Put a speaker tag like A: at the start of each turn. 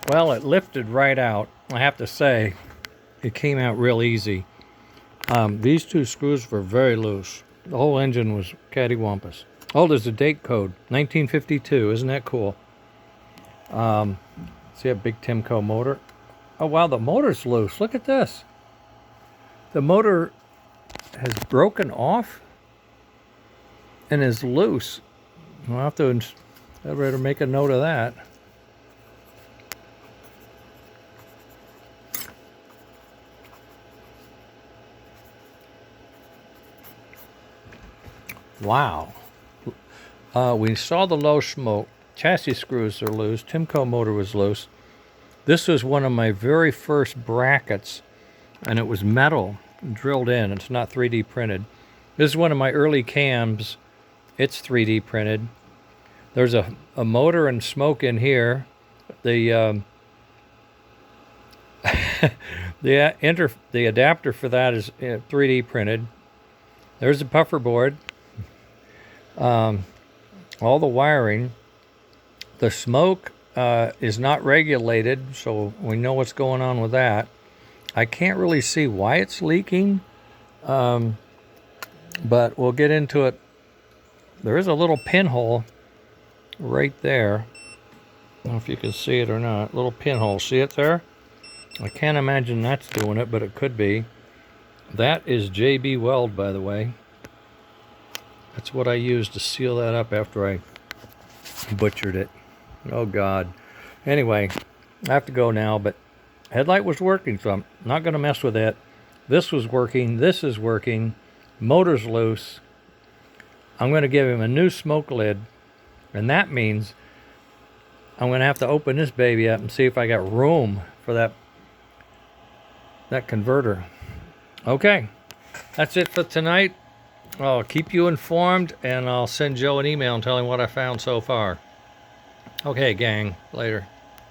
A: Well, it lifted right out. I have to say, it came out real easy. These two screws were very loose. The whole engine was cattywampus. Oh, there's a date code, 1952. Isn't that cool? See a big Timko motor? Oh, wow, the motor's loose. Look at this. The motor has broken off and is loose. I'll have to, I better make a note of that. Wow. We saw the low smoke. Chassis screws are loose. Timko motor was loose. This was one of my very first brackets, and it was metal drilled in. It's not 3D printed. This is one of my early cams. It's 3D printed. There's a motor and smoke in here. The the adapter for that is 3D printed. There's the puffer board. All the wiring. The smoke is not regulated, so we know what's going on with that. I can't really see why it's leaking, but we'll get into it. There is a little pinhole right there. I don't know if you can see it or not. Little pinhole. See it there? I can't imagine that's doing it, but it could be. That is JB Weld, by the way. That's what I used to seal that up after I butchered it. Oh, God. Anyway, I have to go now, but headlight was working, so I'm not going to mess with it. This was working. This is working. Motor's loose. I'm going to give him a new smoke lid, and that means I'm going to have to open this baby up and see if I got room for that converter. Okay, that's it for tonight. I'll keep you informed, and I'll send Joe an email and tell him what I found so far. Okay, gang. Later.